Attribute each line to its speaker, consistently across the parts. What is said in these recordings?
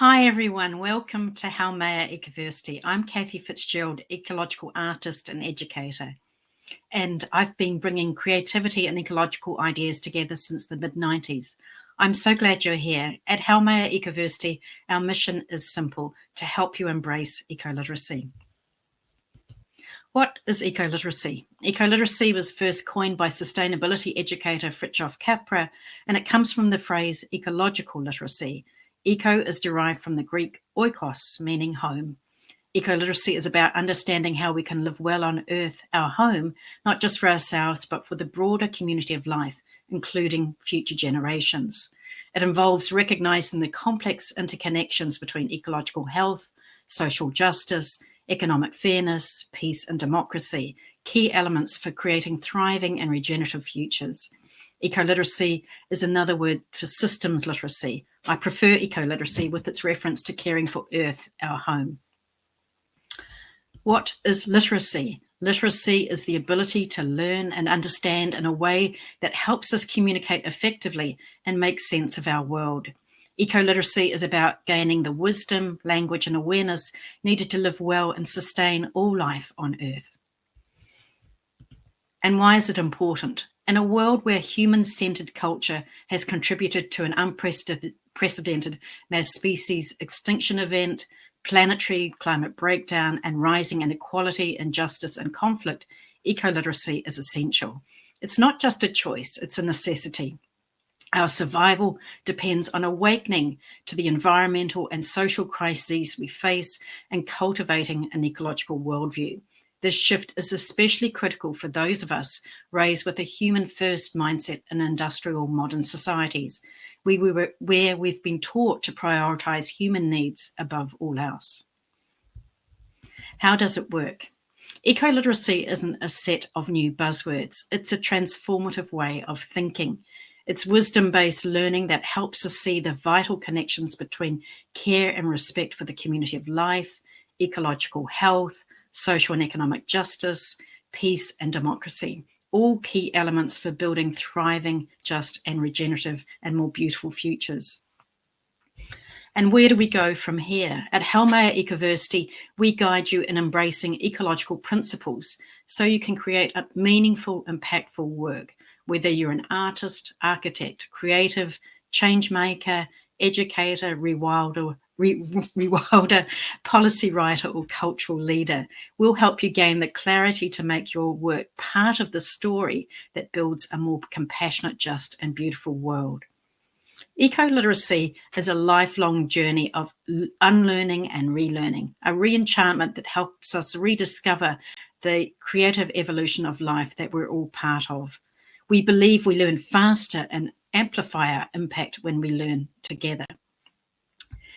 Speaker 1: Hi everyone, welcome to Haumea Ecoversity. I'm Cathy Fitzgerald, ecological artist and educator. And I've been bringing creativity and ecological ideas together since the mid-90s. I'm so glad you're here. At Haumea Ecoversity, our mission is simple: to help you embrace ecoliteracy. What is ecoliteracy? Ecoliteracy was first coined by sustainability educator Fritjof Capra, and it comes from the phrase ecological literacy. Eco is derived from the Greek oikos, meaning home. Ecoliteracy is about understanding how we can live well on Earth, our home, not just for ourselves, but for the broader community of life, including future generations. It involves recognizing the complex interconnections between ecological health, social justice, economic fairness, peace, and democracy, key elements for creating thriving and regenerative futures. Ecoliteracy is another word for systems literacy. I prefer ecoliteracy with its reference to caring for Earth, our home. What is literacy? Literacy is the ability to learn and understand in a way that helps us communicate effectively and make sense of our world. Ecoliteracy is about gaining the wisdom, language, and awareness needed to live well and sustain all life on Earth. And why is it important? In a world where human-centered culture has contributed to an unprecedented mass species extinction event, planetary climate breakdown, and rising inequality, injustice, and conflict, ecoliteracy is essential. It's not just a choice, it's a necessity. Our survival depends on awakening to the environmental and social crises we face and cultivating an ecological worldview. This shift is especially critical for those of us raised with a human-first mindset in industrial modern societies, where we've been taught to prioritize human needs above all else. How does it work? Ecoliteracy isn't a set of new buzzwords. It's a transformative way of thinking. It's wisdom-based learning that helps us see the vital connections between care and respect for the community of life, ecological health, social and economic justice, peace, and democracy, all key elements for building thriving, just, and regenerative and more beautiful futures. And where do we go from here? At Haumea Ecoversity, we guide you in embracing ecological principles so you can create a meaningful, impactful work, whether you're an artist, architect, creative, change maker, educator, rewilder, policy writer, or cultural leader. We'll help you gain the clarity to make your work part of the story that builds a more compassionate, just, and beautiful world. Ecoliteracy is a lifelong journey of unlearning and relearning, a re-enchantment that helps us rediscover the creative evolution of life that we're all part of. We believe we learn faster and amplify our impact when we learn together.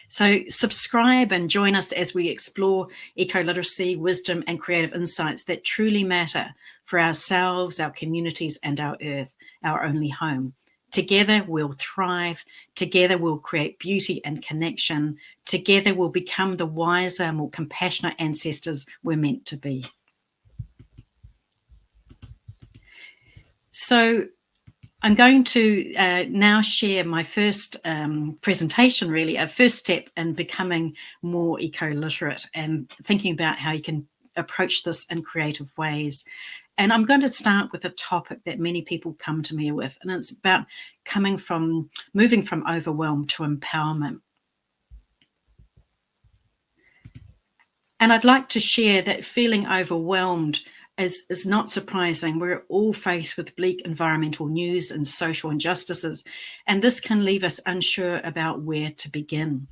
Speaker 1: So subscribe and join us as we explore ecoliteracy, wisdom, and creative insights that truly matter for ourselves, our communities, and our Earth, our only home. Together we'll thrive. Together we'll create beauty and connection. Together we'll become the wiser, more compassionate ancestors we're meant to be. So I'm going to now share my first presentation, really, a first step in becoming more eco-literate and thinking about how you can approach this in creative ways. And I'm going to start with a topic that many people come to me with, and it's about moving from overwhelm to empowerment. And I'd like to share that feeling overwhelmed is not surprising. We're all faced with bleak environmental news and social injustices, and this can leave us unsure about where to begin.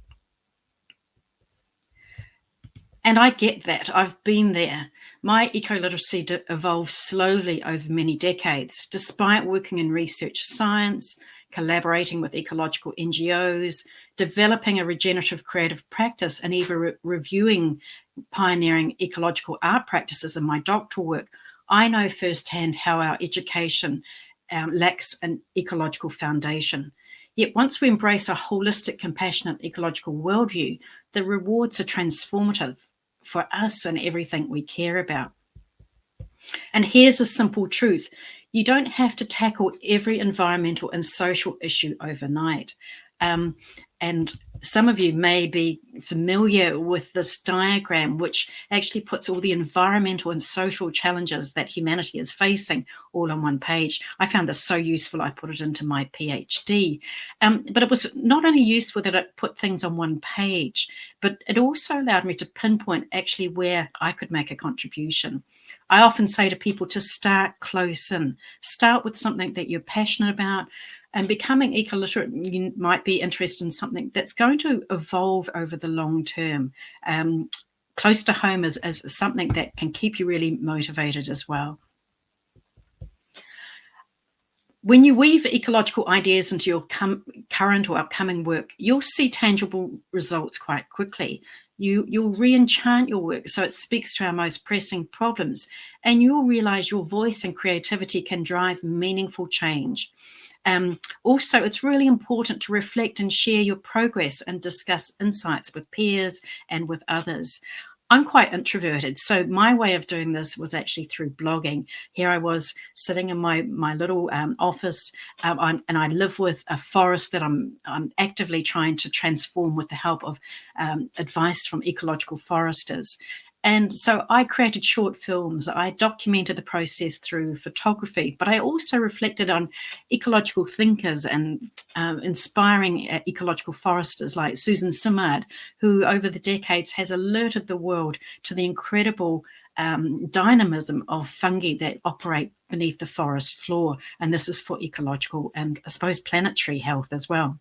Speaker 1: And I get that. I've been there. My ecoliteracy evolved slowly over many decades, despite working in research science, collaborating with ecological NGOs, developing a regenerative creative practice, and even reviewing pioneering ecological art practices in my doctoral work. I know firsthand how our education lacks an ecological foundation. Yet once we embrace a holistic, compassionate ecological worldview, the rewards are transformative for us and everything we care about. And here's a simple truth. You don't have to tackle every environmental and social issue overnight. And some of you may be familiar with this diagram, which actually puts all the environmental and social challenges that humanity is facing all on one page. I found this so useful, I put it into my PhD. But it was not only useful that it put things on one page, but it also allowed me to pinpoint actually where I could make a contribution. I often say to people to start close in, start with something that you're passionate about. And becoming ecoliterate, you might be interested in something that's going to evolve over the long term. Close to home is something that can keep you really motivated as well. When you weave ecological ideas into your current or upcoming work, you'll see tangible results quite quickly. You'll re-enchant your work so it speaks to our most pressing problems, and you'll realize your voice and creativity can drive meaningful change. Also, it's really important to reflect and share your progress and discuss insights with peers and with others. I'm quite introverted, so my way of doing this was actually through blogging. Here I was sitting in my little office, and I live with a forest that I'm actively trying to transform with the help of advice from ecological foresters. And so I created short films. I documented the process through photography, but I also reflected on ecological thinkers and inspiring ecological foresters like Susan Simard, who over the decades has alerted the world to the incredible dynamism of fungi that operate beneath the forest floor. And this is for ecological and, I suppose, planetary health as well.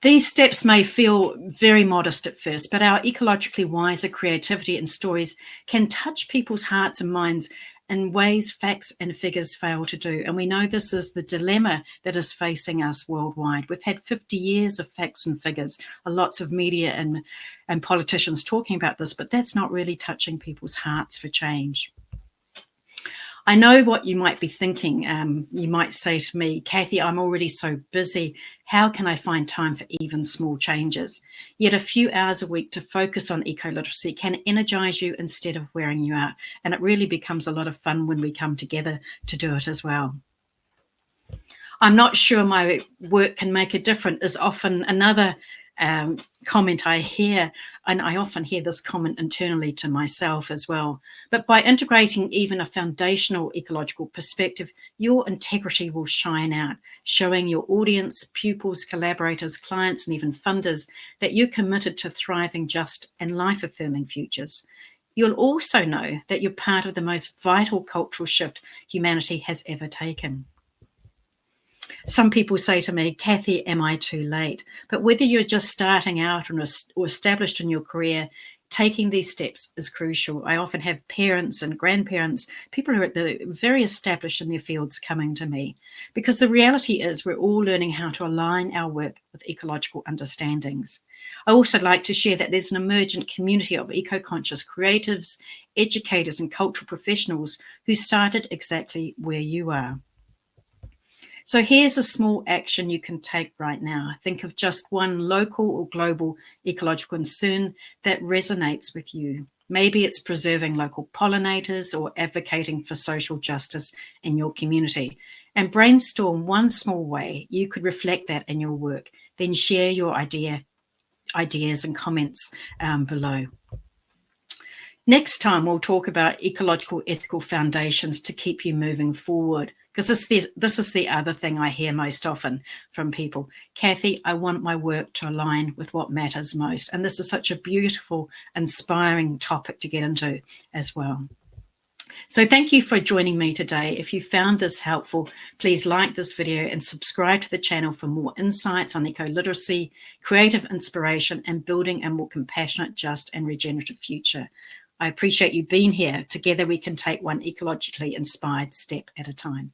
Speaker 1: These steps may feel very modest at first, but our ecologically wiser creativity and stories can touch people's hearts and minds in ways facts and figures fail to do. And we know this is the dilemma that is facing us worldwide. We've had 50 years of facts and figures, lots of media and politicians talking about this, but that's not really touching people's hearts for change. I know what you might be thinking. You might say to me, Cathy, I'm already so busy. How can I find time for even small changes? Yet a few hours a week to focus on ecoliteracy can energize you instead of wearing you out. And it really becomes a lot of fun when we come together to do it as well. I'm not sure my work can make a difference is often another comment I hear, and I often hear this comment internally to myself as well. But by integrating even a foundational ecological perspective, your integrity will shine out, showing your audience, pupils, collaborators, clients, and even funders that you're committed to thriving, just, and life-affirming futures. You'll also know that you're part of the most vital cultural shift humanity has ever taken. Some people say to me, Cathy, am I too late? But whether you're just starting out or established in your career, taking these steps is crucial. I often have parents and grandparents, people who are very established in their fields coming to me, because the reality is we're all learning how to align our work with ecological understandings. I also like to share that there's an emergent community of eco-conscious creatives, educators, and cultural professionals who started exactly where you are. So here's a small action you can take right now. Think of just one local or global ecological concern that resonates with you. Maybe it's preserving local pollinators or advocating for social justice in your community. And brainstorm one small way you could reflect that in your work. Then share your ideas and comments below. Next time, we'll talk about ecological ethical foundations to keep you moving forward. Because this is the other thing I hear most often from people. Cathy, I want my work to align with what matters most. And this is such a beautiful, inspiring topic to get into as well. So thank you for joining me today. If you found this helpful, please like this video and subscribe to the channel for more insights on ecoliteracy, creative inspiration, and building a more compassionate, just, and regenerative future. I appreciate you being here. Together we can take one ecologically inspired step at a time.